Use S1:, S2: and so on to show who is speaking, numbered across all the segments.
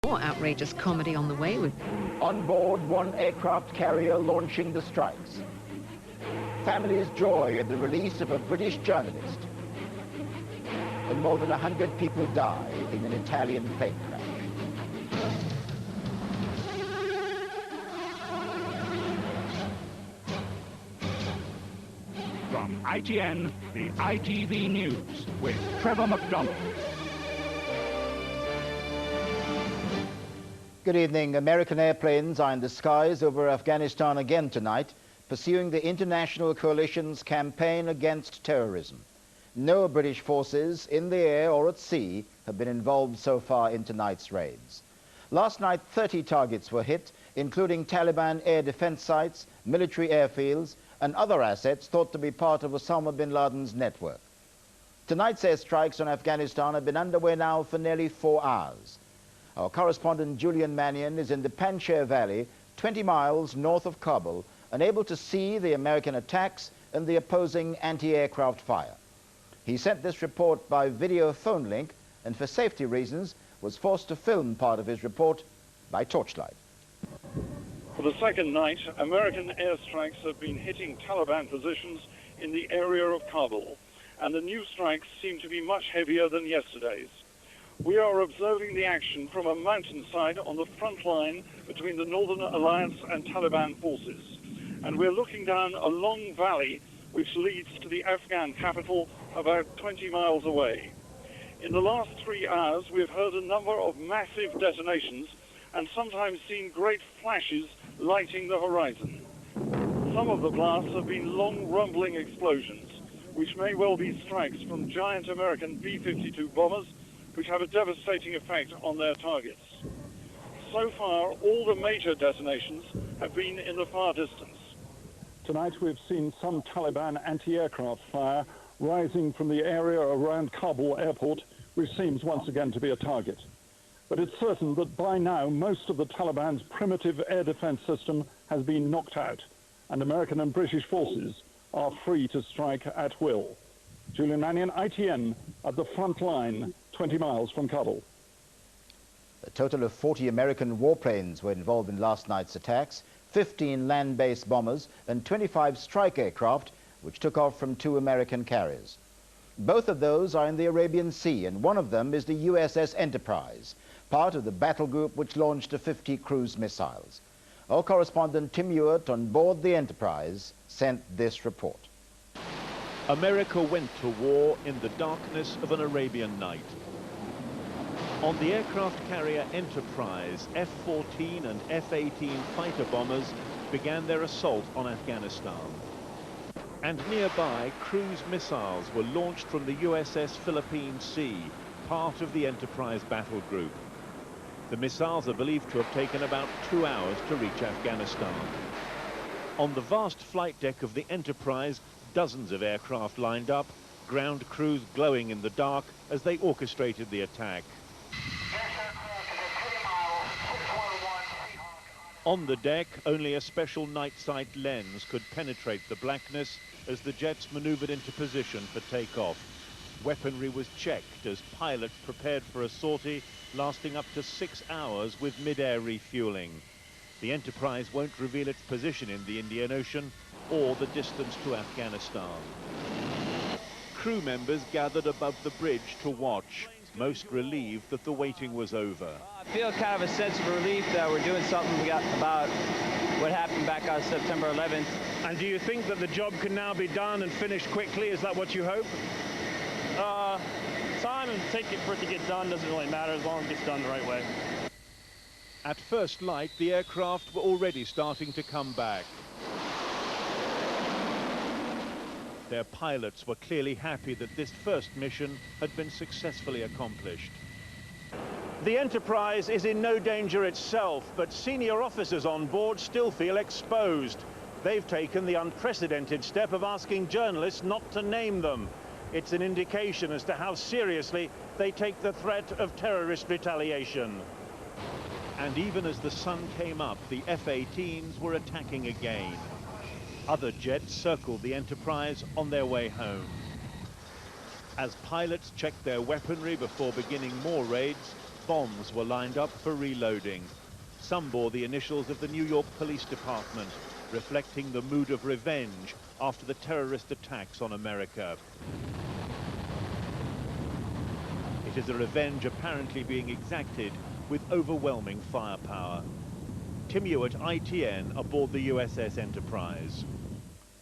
S1: More outrageous comedy on the way with...
S2: On board one aircraft carrier launching the strikes. Families joy at the release of a British journalist. And more than 100 people die in an Italian plane crash.
S3: From ITN, the ITV News with Trevor McDonald.
S4: Good evening. American airplanes are in the skies over Afghanistan again tonight, pursuing the international coalition's campaign against terrorism. No British forces in the air or at sea have been involved so far in tonight's raids. Last night, 30 targets were hit, including Taliban air defense sites, military airfields, and other assets thought to be part of Osama bin Laden's network. Tonight's airstrikes on Afghanistan have been underway now for nearly 4 hours. Our correspondent Julian Mannion is in the Panjshir Valley, 20 miles north of Kabul, and able to see the American attacks and the opposing anti-aircraft fire. He sent this report by video phone link and for safety reasons was forced to film part of his report by torchlight.
S5: For the second night, American airstrikes have been hitting Taliban positions in the area of Kabul, and the new strikes seem to be much heavier than yesterday's. We are observing the action from a mountainside on the front line between the Northern Alliance and Taliban forces, and we're looking down a long valley which leads to the Afghan capital about 20 miles away. In the last 3 hours, we've heard a number of massive detonations and sometimes seen great flashes lighting the horizon. Some of the blasts have been long rumbling explosions, which may well be strikes from giant American B-52 bombers, which have a devastating effect on their targets. So far, all the major detonations have been in the far distance.
S6: Tonight we've seen some Taliban anti-aircraft fire rising from the area around Kabul airport, which seems once again to be a target. But it's certain that by now most of the Taliban's primitive air defense system has been knocked out, and American and British forces are free to strike at will. Julian Mannion, ITN, at the front line, 20 miles from Kabul.
S4: A total of 40 American warplanes were involved in last night's attacks, 15 land-based bombers and 25 strike aircraft, which took off from 2 American carriers. Both of those are in the Arabian Sea, and one of them is the USS Enterprise, part of the battle group which launched 50 cruise missiles. Our correspondent Tim Ewart on board the Enterprise sent this report.
S7: America went to war in the darkness of an Arabian night. On the aircraft carrier Enterprise, F-14 and F-18 fighter bombers began their assault on Afghanistan. And nearby, cruise missiles were launched from the USS Philippine Sea, part of the Enterprise battle group. The missiles are believed to have taken about 2 hours to reach Afghanistan. On the vast flight deck of the Enterprise, dozens of aircraft lined up, ground crews glowing in the dark as they orchestrated the attack. On the deck, only a special night sight lens could penetrate the blackness as the jets maneuvered into position for takeoff. Weaponry was checked as pilots prepared for a sortie lasting up to 6 hours with mid-air refueling. The Enterprise won't reveal its position in the Indian Ocean or the distance to Afghanistan. Crew members gathered above the bridge to watch, most relieved that the waiting was over.
S8: I feel kind of a sense of relief that we're doing something about what happened back on September 11th.
S9: And do you think that the job can now be done and finished quickly? Is that what you hope?
S10: Time and take it for it to get done doesn't really matter as long as it gets done the right way.
S7: At first light, the aircraft were already starting to come back. Their pilots were clearly happy that this first mission had been successfully accomplished.
S9: The Enterprise is in no danger itself, but senior officers on board still feel exposed. They've taken the unprecedented step of asking journalists not to name them. It's an indication as to how seriously they take the threat of terrorist retaliation.
S7: And even as the sun came up, the F-18s were attacking again. Other jets circled the Enterprise on their way home. As pilots checked their weaponry before beginning more raids, bombs were lined up for reloading. Some bore the initials of the New York Police Department, reflecting the mood of revenge after the terrorist attacks on America. It is a revenge apparently being exacted with overwhelming firepower. Tim Ewart, ITN, aboard the USS Enterprise.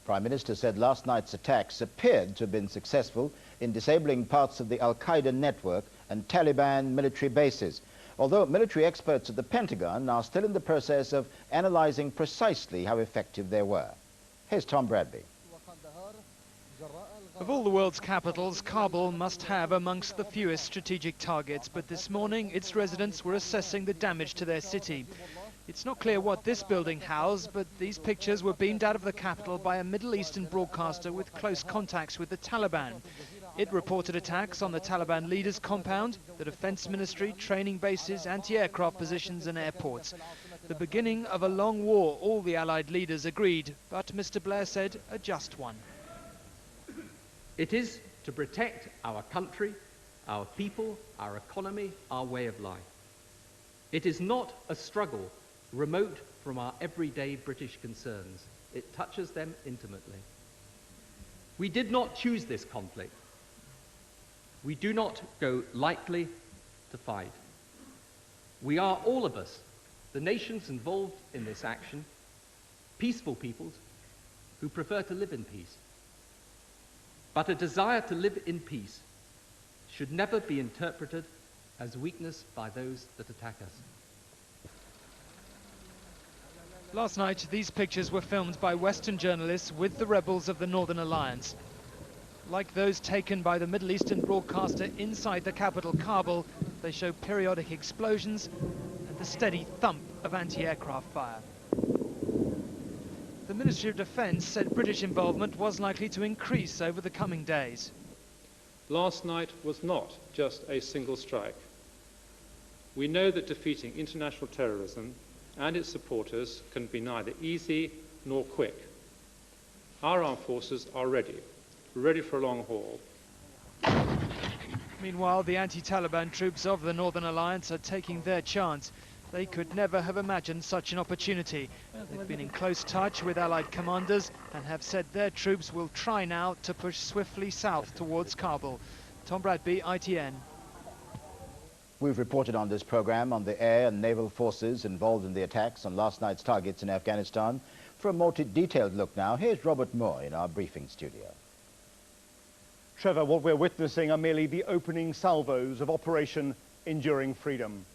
S4: Prime Minister said last night's attacks appeared to have been successful in disabling parts of the Al-Qaeda network and Taliban military bases, although military experts at the Pentagon are still in the process of analyzing precisely how effective they were. Here's Tom Bradby.
S11: Of all the world's capitals, Kabul must have amongst the fewest strategic targets, but this morning its residents were assessing the damage to their city. It's not clear what this building housed, but these pictures were beamed out of the capital by a Middle Eastern broadcaster with close contacts with the Taliban. It reported attacks on the Taliban leader's compound, the defense ministry, training bases, anti-aircraft positions and airports. The beginning of a long war, all the Allied leaders agreed, but Mr. Blair said a just one.
S12: It is to protect our country, our people, our economy, our way of life. It is not a struggle remote from our everyday British concerns. It touches them intimately. We did not choose this conflict. We do not go lightly to fight. We are, all of us, the nations involved in this action, peaceful peoples who prefer to live in peace. But a desire to live in peace should never be interpreted as weakness by those that attack us.
S11: Last night, these pictures were filmed by Western journalists with the rebels of the Northern Alliance. Like those taken by the Middle Eastern broadcaster inside the capital, Kabul, they show periodic explosions and the steady thump of anti-aircraft fire. The Ministry of Defence said British involvement was likely to increase over the coming days.
S13: Last night was not just a single strike. We know that defeating international terrorism and its supporters can be neither easy nor quick. Our armed forces are ready for a long haul.
S11: Meanwhile, the anti-Taliban troops of the Northern Alliance are taking their chance. They could never have imagined such an opportunity. They've been in close touch with Allied commanders and have said their troops will try now to push swiftly south towards Kabul. Tom Bradby, ITN.
S4: We've reported on this program on the air and naval forces involved in the attacks on last night's targets in Afghanistan. For a more detailed look now, here's Robert Moore in our briefing studio.
S14: Trevor, what we're witnessing are merely the opening salvos of Operation Enduring Freedom.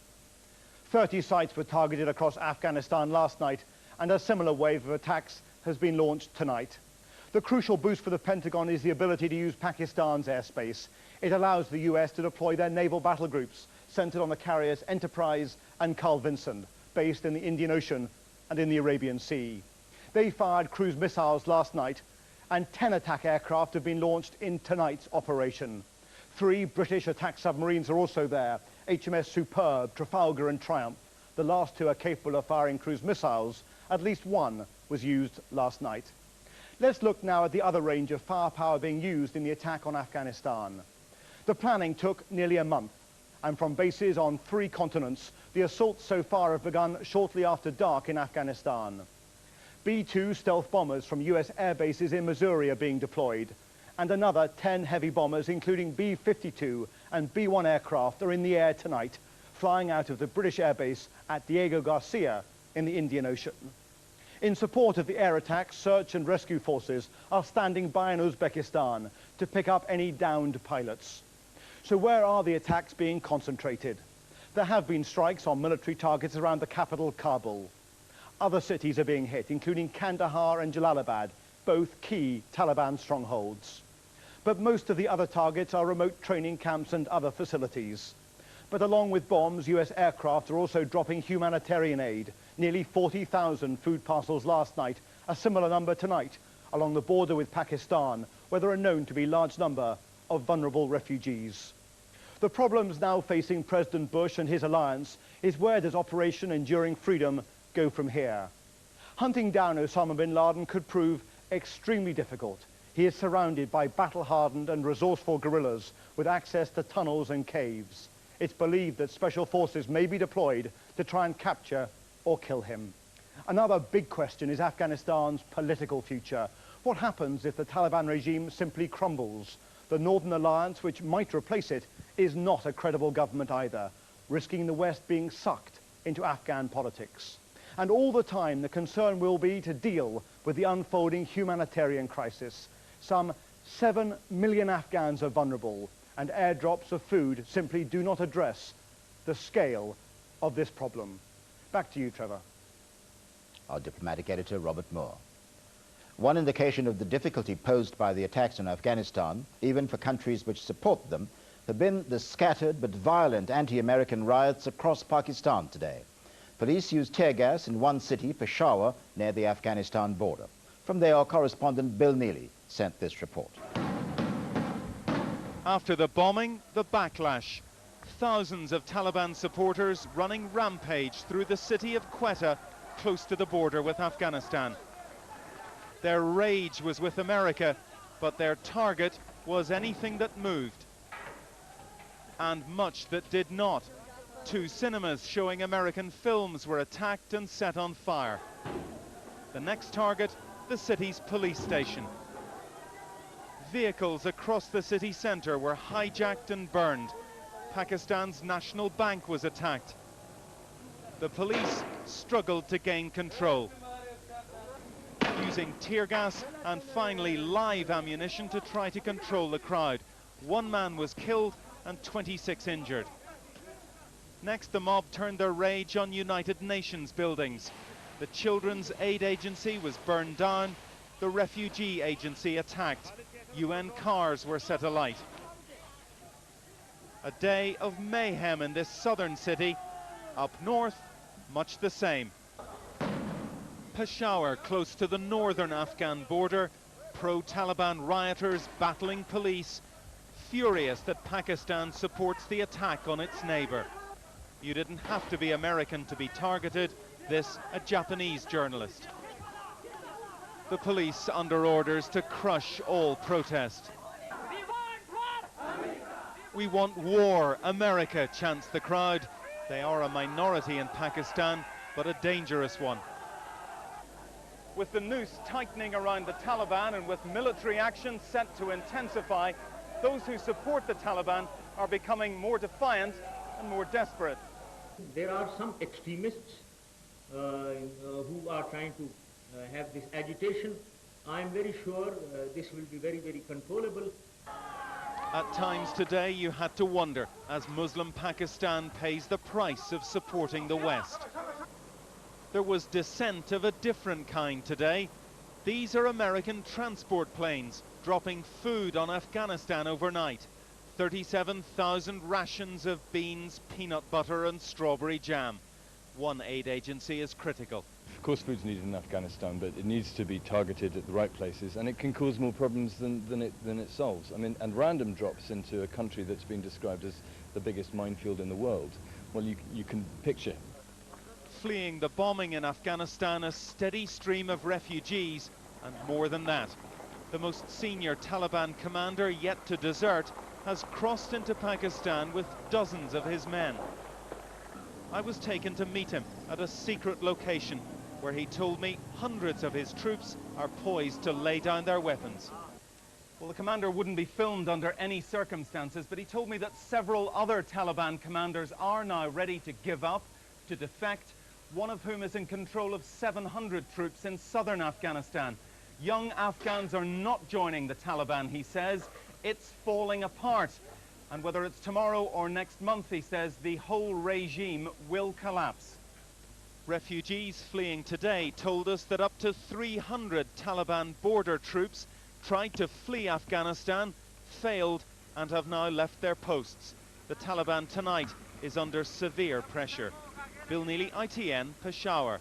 S14: 30 sites were targeted across Afghanistan last night, and a similar wave of attacks has been launched tonight. The crucial boost for the Pentagon is the ability to use Pakistan's airspace. It allows the US to deploy their naval battle groups, centered on the carriers Enterprise and Carl Vinson, based in the Indian Ocean and in the Arabian Sea. They fired cruise missiles last night, and 10 attack aircraft have been launched in tonight's operation. 3 British attack submarines are also there, HMS Superb, Trafalgar and Triumph. The last 2 are capable of firing cruise missiles. At least 1 was used last night. Let's look now at the other range of firepower being used in the attack on Afghanistan. The planning took nearly a month, and from bases on 3 continents, the assaults so far have begun shortly after dark in Afghanistan. B-2 stealth bombers from US air bases in Missouri are being deployed, and another 10 heavy bombers, including B-52 and B-1 aircraft, are in the air tonight, flying out of the British airbase at Diego Garcia in the Indian Ocean. In support of the air attacks, search and rescue forces are standing by in Uzbekistan to pick up any downed pilots. So where are the attacks being concentrated? There have been strikes on military targets around the capital, Kabul. Other cities are being hit, including Kandahar and Jalalabad, both key Taliban strongholds. But most of the other targets are remote training camps and other facilities. But along with bombs, US aircraft are also dropping humanitarian aid. Nearly 40,000 food parcels last night, a similar number tonight, along the border with Pakistan, where there are known to be a large number of vulnerable refugees. The problems now facing President Bush and his alliance is, where does Operation Enduring Freedom go from here? Hunting down Osama bin Laden could prove extremely difficult. He is surrounded by battle-hardened and resourceful guerrillas with access to tunnels and caves. It's believed that special forces may be deployed to try and capture or kill him. Another big question is Afghanistan's political future. What happens if the Taliban regime simply crumbles? The Northern Alliance, which might replace it, is not a credible government either, risking the West being sucked into Afghan politics. And all the time, the concern will be to deal with the unfolding humanitarian crisis. Some 7 million Afghans are vulnerable, and airdrops of food simply do not address the scale of this problem. Back to you, Trevor.
S4: Our diplomatic editor, Robert Moore. One indication of the difficulty posed by the attacks on Afghanistan, even for countries which support them, have been the scattered but violent anti-American riots across Pakistan today. Police used tear gas in one city, Peshawar, near the Afghanistan border. From there, our correspondent Bill Neely sent this report.
S15: After the bombing, the backlash. Thousands of Taliban supporters running rampage through the city of Quetta, close to the border with Afghanistan. Their rage was with America, but their target was anything that moved. And much that did not. 2 cinemas showing American films were attacked and set on fire. The next target, the city's police station. Vehicles across the city centre were hijacked and burned. Pakistan's National Bank was attacked. The police struggled to gain control, using tear gas and finally live ammunition to try to control the crowd. 1 man was killed and 26 injured. Next, the mob turned their rage on United Nations buildings. The Children's Aid Agency was burned down, the Refugee Agency attacked. UN cars were set alight. A day of mayhem in this southern city. Up north, much the same. Peshawar, close to the northern Afghan border, pro-Taliban rioters battling police, furious that Pakistan supports the attack on its neighbour. You didn't have to be American to be targeted, this a Japanese journalist. The police under orders to crush all protest. We want war, America, chants the crowd. They are a minority in Pakistan, but a dangerous one. With the noose tightening around the Taliban and with military action set to intensify, those who support the Taliban are becoming more defiant and more desperate.
S16: There are some extremists who are trying to have this agitation. I'm very sure this will be very, very controllable.
S15: At times today you had to wonder as Muslim Pakistan pays the price of supporting the West. There was dissent of a different kind today. These are American transport planes dropping food on Afghanistan overnight. 37,000 rations of beans, peanut butter and strawberry jam. One aid agency is critical.
S17: Of course food's needed in Afghanistan, but it needs to be targeted at the right places, and it can cause more problems than it solves. I mean, and random drops into a country that's been described as the biggest minefield in the world, well, you can picture.
S15: Fleeing the bombing in Afghanistan, a steady stream of refugees, and more than that. The most senior Taliban commander yet to desert has crossed into Pakistan with dozens of his men. I was taken to meet him at a secret location where he told me hundreds of his troops are poised to lay down their weapons. Well, the commander wouldn't be filmed under any circumstances, but he told me that several other Taliban commanders are now ready to give up, to defect, one of whom is in control of 700 troops in southern Afghanistan. Young Afghans are not joining the Taliban, he says. It's falling apart. And whether it's tomorrow or next month, he says, the whole regime will collapse. Refugees fleeing today told us that up to 300 Taliban border troops tried to flee Afghanistan, failed, and have now left their posts. The Taliban tonight is under severe pressure. Bill Neely, ITN, Peshawar.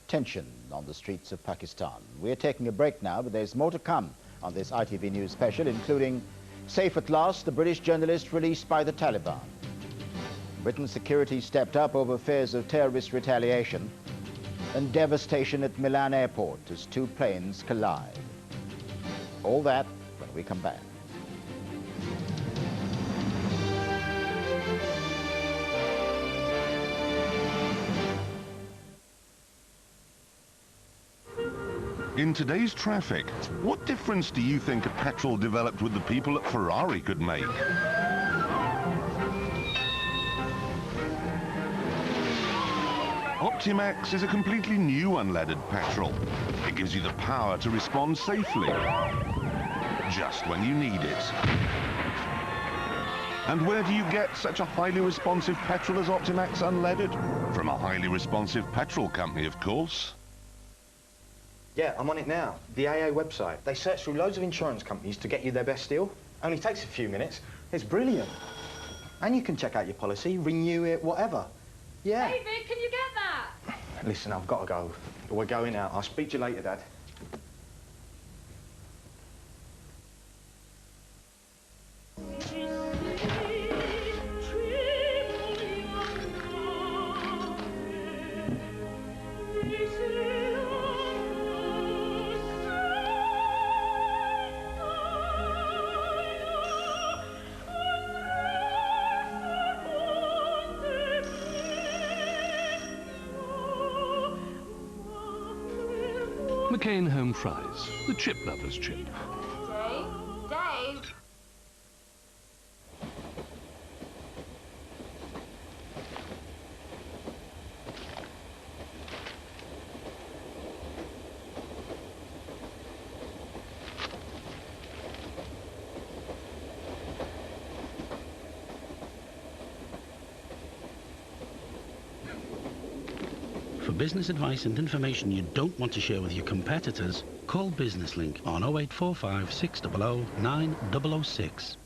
S4: Tension on the streets of Pakistan. We're taking a break now, but there's more to come on this ITV News special, including safe at last, the British journalist released by the Taliban. Britain's security stepped up over fears of terrorist retaliation, and devastation at Milan airport as 2 planes collide. All that when we come back.
S18: In today's traffic, what difference do you think a petrol developed with the people at Ferrari could make? Optimax is a completely new unleaded petrol. It gives you the power to respond safely, just when you need it. And where do you get such a highly responsive petrol as Optimax unleaded? From a highly responsive petrol company, of course.
S19: Yeah, I'm on it now. The AA website. They search through loads of insurance companies to get you their best deal. Only takes a few minutes. It's brilliant. And you can check out your policy, renew it, whatever. Yeah.
S20: David, can you get that?
S19: Listen, I've got to go. We're going out. I'll speak to you later, Dad.
S21: McCain home fries, the chip lover's chip.
S20: Dave?
S22: For business advice and information you don't want to share with your competitors, call BusinessLink on 0845 600 9006.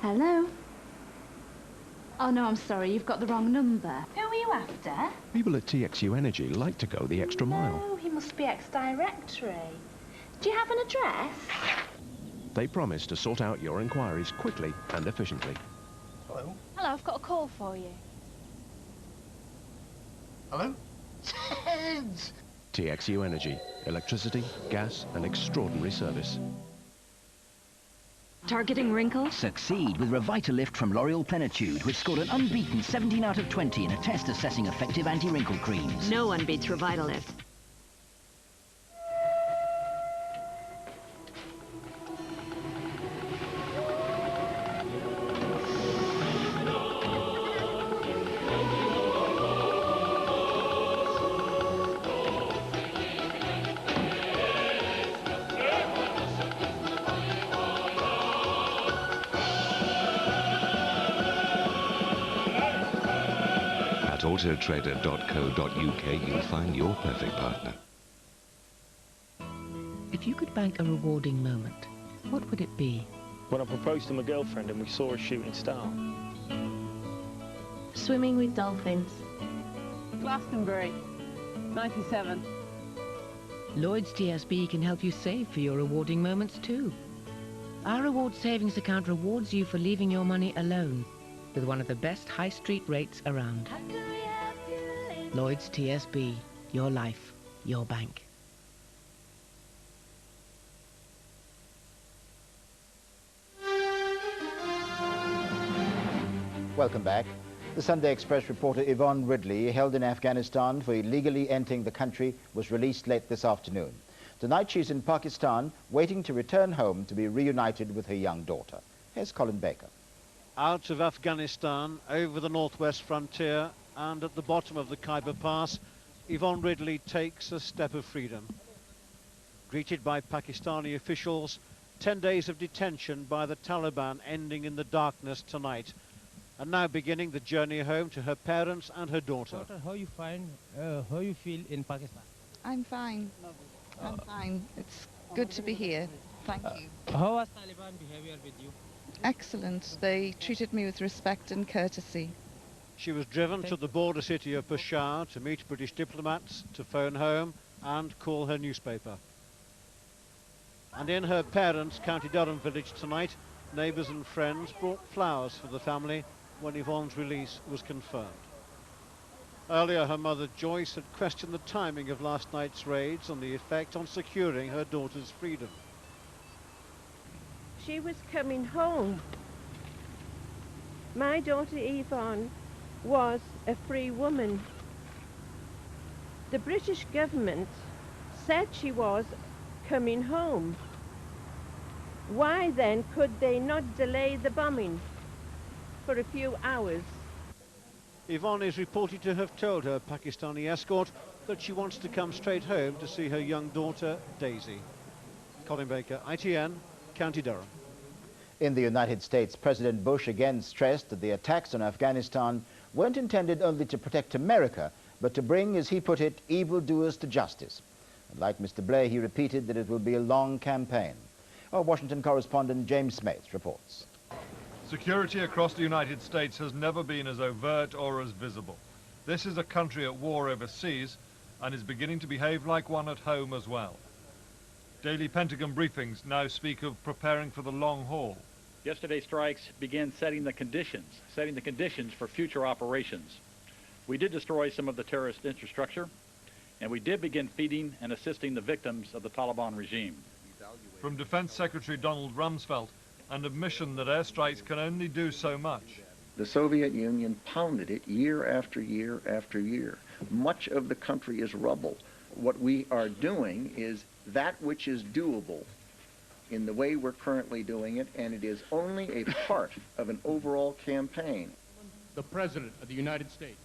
S23: Hello? Oh, no, I'm sorry. You've got the wrong number.
S24: Who are you after?
S25: People at TXU Energi like to go the extra mile.
S24: Oh, he must be ex-directory. Do you have an address?
S25: They promise to sort out your inquiries quickly and efficiently.
S19: Hello?
S24: Hello, I've got a call for you.
S19: Hello? Ted!
S25: TXU Energi. Electricity, gas and extraordinary service.
S26: Targeting wrinkles? Succeed with Revitalift from L'Oreal Plenitude, which scored an unbeaten 17 out of 20 in a test assessing effective anti-wrinkle creams.
S1: No one beats Revitalift.
S27: At autotrader.co.uk, you'll find your perfect partner.
S28: If you could bank a rewarding moment, what would it be?
S10: When I proposed to my girlfriend and we saw a shooting star.
S24: Swimming with dolphins.
S29: Glastonbury, 97.
S28: Lloyds TSB can help you save for your rewarding moments too. Our reward savings account rewards you for leaving your money alone with one of the best high street rates around. Lloyds TSB, your life, your bank.
S4: Welcome back. The Sunday Express reporter Yvonne Ridley, held in Afghanistan for illegally entering the country, was released late this afternoon. Tonight she's in Pakistan, waiting to return home to be reunited with her young daughter. Here's Colin Baker.
S30: Out of Afghanistan, over the northwest frontier, and at the bottom of the Khyber Pass, Yvonne Ridley takes a step of freedom. Greeted by Pakistani officials, 10 days of detention by the Taliban ending in the darkness tonight, and now beginning the journey home to her parents and her daughter.
S31: How you feel in Pakistan?
S32: I'm fine. I'm fine. It's good to be here. Thank you.
S31: How was Taliban behavior with you?
S32: Excellent. They treated me with respect and courtesy.
S30: She was driven to the border city of Peshawar to meet British diplomats, to phone home and call her newspaper. And in her parents' County Durham village tonight, neighbours and friends brought flowers for the family when Yvonne's release was confirmed. Earlier, her mother Joyce had questioned the timing of last night's raids and the effect on securing her daughter's freedom.
S33: She was coming home. My daughter Yvonne was a free woman. The British government said she was coming home. Why then could they not delay the bombing for a few hours?
S30: Yvonne is reported to have told her Pakistani escort that she wants to come straight home to see her young daughter, Daisy. Colin Baker, ITN, County Durham.
S4: In the United States, President Bush again stressed that the attacks on Afghanistan weren't intended only to protect America, but to bring, as he put it, evildoers to justice. And like Mr. Blair, he repeated that it will be a long campaign. Our Washington correspondent James Smates reports.
S2: Security across the United States has never been as overt or as visible. This is a country at war overseas and is beginning to behave like one at home as well. Daily Pentagon briefings now speak of preparing for the long haul.
S3: Yesterday's strikes began setting the conditions for future operations. We did destroy some of the terrorist infrastructure, and we did begin feeding and assisting the victims of the Taliban regime.
S2: From Defense Secretary Donald Rumsfeld, an admission that airstrikes can only do so much.
S5: The Soviet Union pounded it year after year after year. Much of the country is rubble. What we are doing is that which is doable in the way we're currently doing it, and it is only a part of an overall campaign.
S6: The President of the United States.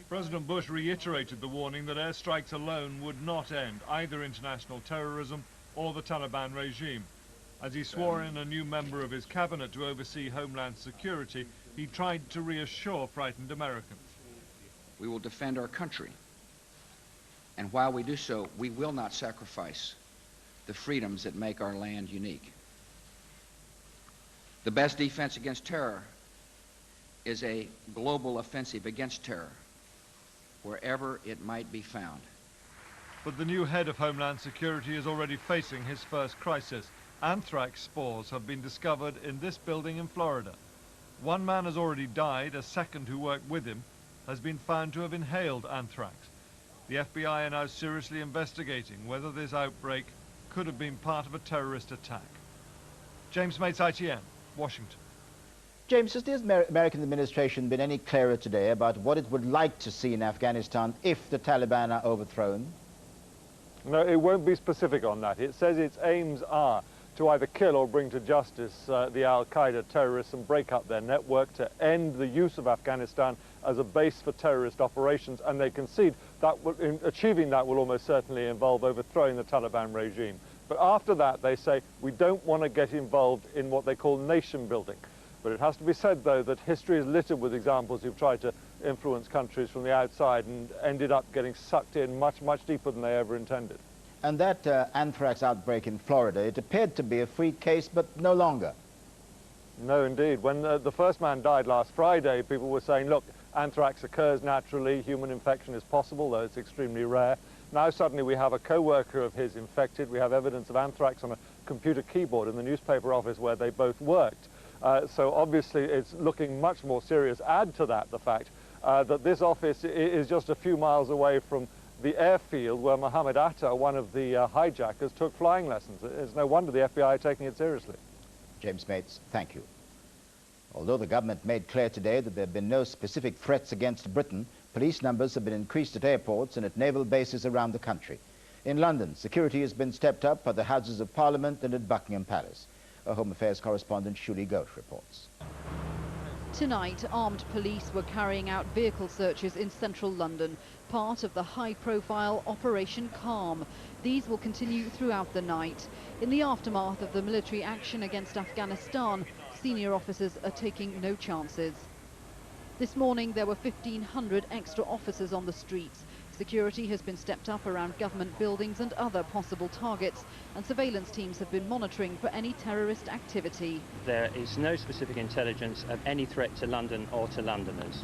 S2: President Bush reiterated the warning that airstrikes alone would not end either international terrorism or the Taliban regime. As he swore in a new member of his cabinet to oversee Homeland Security, he tried to reassure frightened Americans.
S7: We will defend our country, and while we do so, we will not sacrifice the freedoms that make our land unique. The best defense against terror is a global offensive against terror, wherever it might be found.
S2: But the new head of Homeland Security is already facing his first crisis. Anthrax spores have been discovered in this building in Florida. One man has already died. A second who worked with him has been found to have inhaled anthrax. The FBI are now seriously investigating whether this outbreak could have been part of a terrorist attack. James Mates, ITN, Washington.
S4: James, has the American administration been any clearer today about what it would like to see in Afghanistan if the Taliban are overthrown?
S8: No, it won't be specific on that. It says its aims are to either kill or bring to justice the al-Qaeda terrorists and break up their network, to end the use of Afghanistan as a base for terrorist operations, and they concede that achieving that will almost certainly involve overthrowing the Taliban regime. But after that, they say, we don't want to get involved in what they call nation building. But it has to be said, though, that history is littered with examples who've tried to influence countries from the outside and ended up getting sucked in much, much deeper than they ever intended.
S4: And that anthrax outbreak in Florida, it appeared to be a freak case, but no longer.
S8: No, indeed. When the first man died last Friday, people were saying, look, anthrax occurs naturally, human infection is possible, though it's extremely rare. Now suddenly we have a co-worker of his infected. We have evidence of anthrax on a computer keyboard in the newspaper office where they both worked. So obviously it's looking much more serious. Add to that the fact that this office is just a few miles away from the airfield where Mohammed Atta, one of the hijackers, took flying lessons. It's no wonder the FBI are taking it seriously.
S4: James Mates, thank you. Although the government made clear today that there have been no specific threats against Britain, police numbers have been increased at airports and at naval bases around the country. In London, security has been stepped up at the Houses of Parliament and at Buckingham Palace. Our Home Affairs correspondent Shuli Ghosh reports.
S9: Tonight, armed police were carrying out vehicle searches in central London, part of the high-profile Operation Calm. These will continue throughout the night. In the aftermath of the military action against Afghanistan, senior officers are taking no chances. This morning, there were 1,500 extra officers on the streets. Security has been stepped up around government buildings and other possible targets, and surveillance teams have been monitoring for any terrorist activity.
S11: There is no specific intelligence of any threat to London or to Londoners.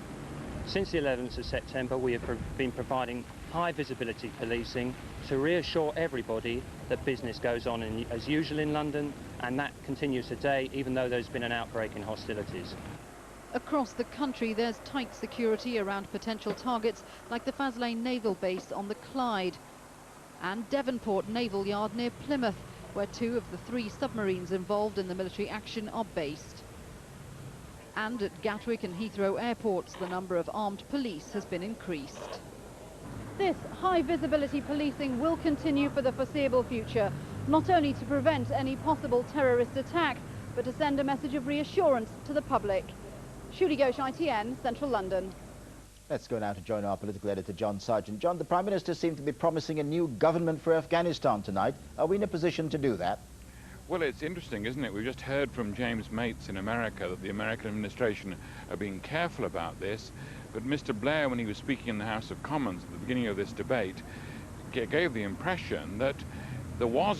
S11: Since the 11th of September, we have been providing high visibility policing to reassure everybody that business goes on as usual in London, and that continues today, even though there's been an outbreak in hostilities.
S9: Across the country, there's tight security around potential targets like the Faslane Naval Base on the Clyde and Devonport Naval Yard near Plymouth, where 2 of the 3 submarines involved in the military action are based. And at Gatwick and Heathrow airports, the number of armed police has been increased. This high-visibility policing will continue for the foreseeable future, not only to prevent any possible terrorist attack, but to send a message of reassurance to the public. Shuli Ghosh, ITN, Central London.
S4: Let's go now to join our political editor, John Sargent. John, the Prime Minister seemed to be promising a new government for Afghanistan tonight. Are we in a position to do that?
S12: Well, it's interesting, isn't it? We've just heard from James Mates in America that the American administration are being careful about this. But Mr. Blair, when he was speaking in the House of Commons at the beginning of this debate, gave the impression that there was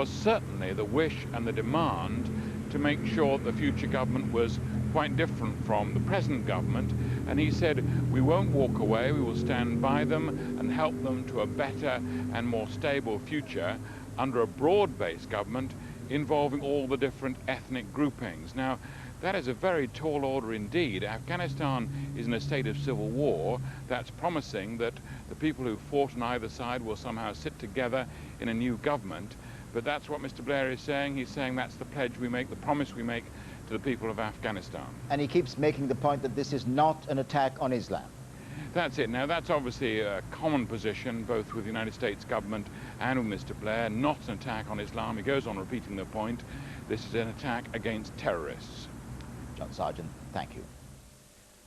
S12: certainly the wish and the demand to make sure that the future government was quite different from the present government. And he said, we won't walk away, we will stand by them and help them to a better and more stable future under a broad-based government involving all the different ethnic groupings. Now, that is a very tall order indeed. Afghanistan is in a state of civil war. That's promising that the people who fought on either side will somehow sit together in a new government. But that's what Mr. Blair is saying. He's saying that's the pledge we make, the promise we make to the people of Afghanistan.
S4: And he keeps making the point that this is not an attack on Islam.
S12: That's it. Now, that's obviously a common position, both with the United States government and with Mr. Blair, not an attack on Islam. He goes on repeating the point. This is an attack against terrorists.
S4: John Sargent, thank you.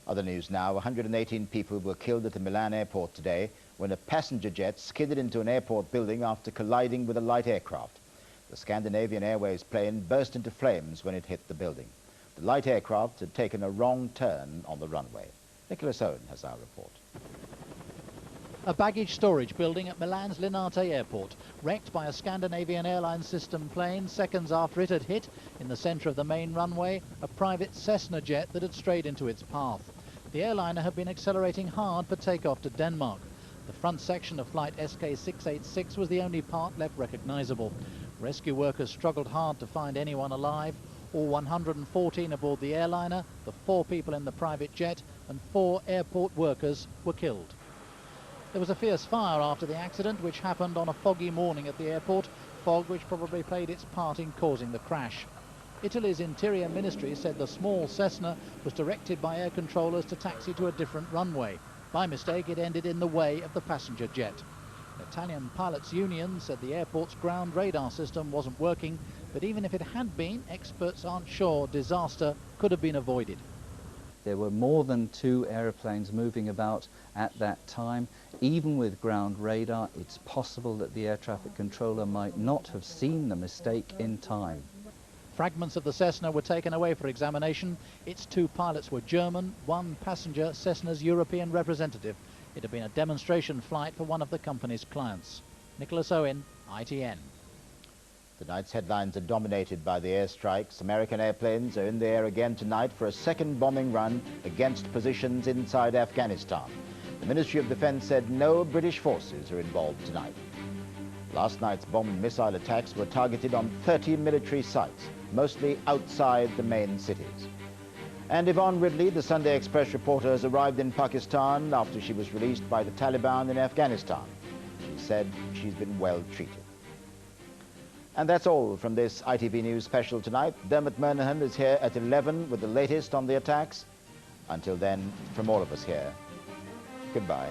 S4: Other news now. 118 people were killed at the Milan airport today when a passenger jet skidded into an airport building after colliding with a light aircraft. The Scandinavian Airways plane burst into flames when it hit the building. The light aircraft had taken a wrong turn on the runway. Nicholas Owen has our report.
S13: A baggage storage building at Milan's Linate airport, wrecked by a Scandinavian Airlines system plane seconds after it had hit, in the centre of the main runway, a private Cessna jet that had strayed into its path. The airliner had been accelerating hard for takeoff to Denmark. The front section of flight SK686 was the only part left recognisable. Rescue workers struggled hard to find anyone alive. All 114 aboard the airliner, the 4 people in the private jet, and 4 airport workers were killed. There was a fierce fire after the accident, which happened on a foggy morning at the airport, fog which probably played its part in causing the crash. Italy's Interior Ministry said the small Cessna was directed by air controllers to taxi to a different runway. By mistake, it ended in the way of the passenger jet. The Italian Pilots Union said the airport's ground radar system wasn't working, but even if it had been, experts aren't sure disaster could have been avoided.
S14: There were more than 2 aeroplanes moving about at that time. Even with ground radar, it's possible that the air traffic controller might not have seen the mistake in time.
S13: Fragments of the Cessna were taken away for examination. Its 2 pilots were German, 1 passenger Cessna's European representative. It had been a demonstration flight for one of the company's clients. Nicholas Owen, ITN.
S4: Tonight's headlines are dominated by the airstrikes. American airplanes are in the air again tonight for a second bombing run against positions inside Afghanistan. The Ministry of Defence said no British forces are involved tonight. Last night's bomb and missile attacks were targeted on 30 military sites, mostly outside the main cities. And Yvonne Ridley, the Sunday Express reporter, has arrived in Pakistan after she was released by the Taliban in Afghanistan. She said she's been well treated. And that's all from this ITV News special tonight. Dermot Murnahan is here at 11 with the latest on the attacks. Until then, from all of us here, goodbye.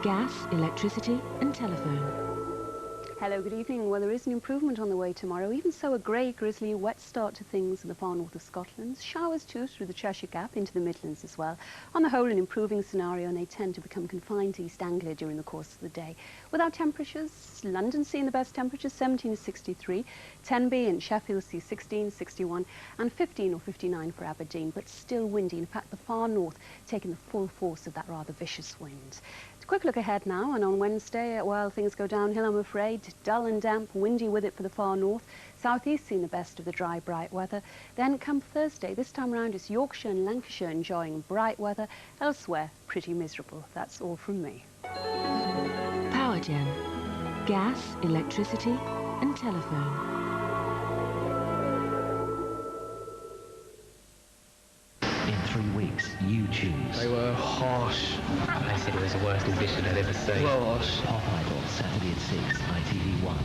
S15: Gas, electricity and telephone.
S16: Hello, good evening. Well, there is an improvement on the way tomorrow. Even so, a grey, grizzly, wet start to things in the far north of Scotland. Showers too through the Cheshire Gap into the Midlands as well. On the whole, an improving scenario, and they tend to become confined to East Anglia during the course of the day. With our temperatures, London seeing the best temperatures, 17 to 63. Tenby and Sheffield see 16, 61 and 15 or 59 for Aberdeen, but still windy. In fact, the far north taking the full force of that rather vicious wind. A quick look ahead now, and on Wednesday, well, things go downhill, I'm afraid. Dull and damp, windy with it for the far north. Southeast seeing the best of the dry, bright weather. Then come Thursday, this time round it's Yorkshire and Lancashire enjoying bright weather. Elsewhere, pretty miserable. That's all from me.
S15: Powergen. Gas, electricity and telephone.
S1: said it was the worst audition I'd ever seen.
S10: What?
S1: Pop Idol, Saturday at 6, ITV1.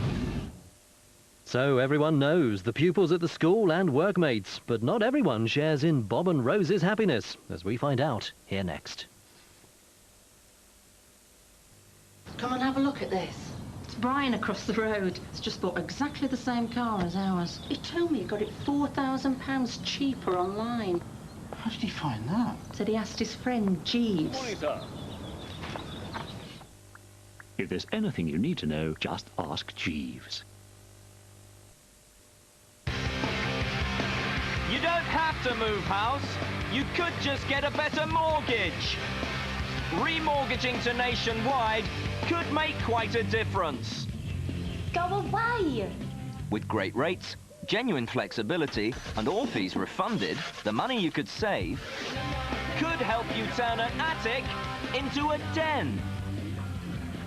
S17: So everyone knows the pupils at the school and workmates, but not everyone shares in Bob and Rose's happiness, as we find out here next.
S18: Come and have a look at this. It's Brian across the road. He's just bought exactly the same car as ours. He told me he got it £4,000 cheaper online.
S10: How did he find that?
S18: Said he asked his friend Jeeves.
S19: Morning, sir. If there's anything you need to know, just ask Jeeves.
S20: You don't have to move house. You could just get a better mortgage. Remortgaging to Nationwide could make quite a difference.
S18: Go away!
S20: With great rates, genuine flexibility, and all fees refunded, the money you could save could help you turn an attic into a den.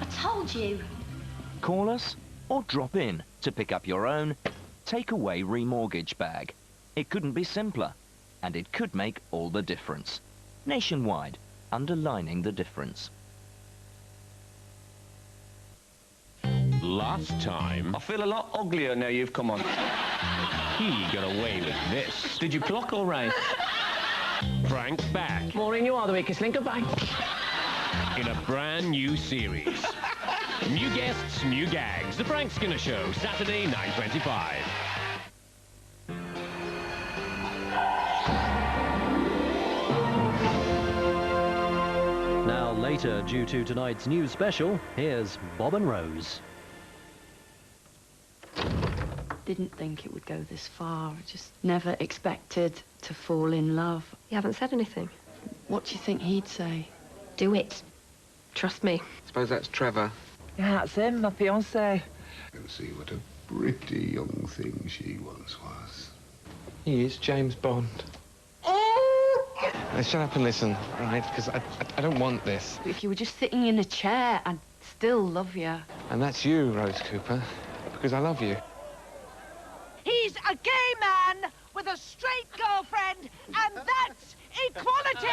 S18: I told you.
S20: Call us or drop in to pick up your own takeaway remortgage bag. It couldn't be simpler, and it could make all the difference. Nationwide, underlining the difference.
S19: Last time...
S21: I feel a lot uglier now you've come on.
S19: He got away with this.
S21: Did you clock all right?
S19: Frank's back.
S21: Maureen, you are the weakest link of bank.
S19: In a brand new series. New guests, new gags. The Frank Skinner Show, Saturday, 9:25.
S17: Now later, due to tonight's news special, here's Bob and Rose.
S18: Didn't think it would go this far. Just never expected to fall in love.
S22: You haven't said anything.
S18: What do you think he'd say?
S22: Do it. Trust me.
S21: Suppose that's Trevor.
S22: Yeah, that's him, my fiancé.
S23: You can see what a pretty young thing she once was.
S21: He is James Bond. Now, shut up and listen, right? Because I don't want this.
S18: If you were just sitting in a chair, I'd still love you.
S21: And that's you, Rose Cooper, because I love you.
S23: He's a gay man with a straight girlfriend, and that's equality!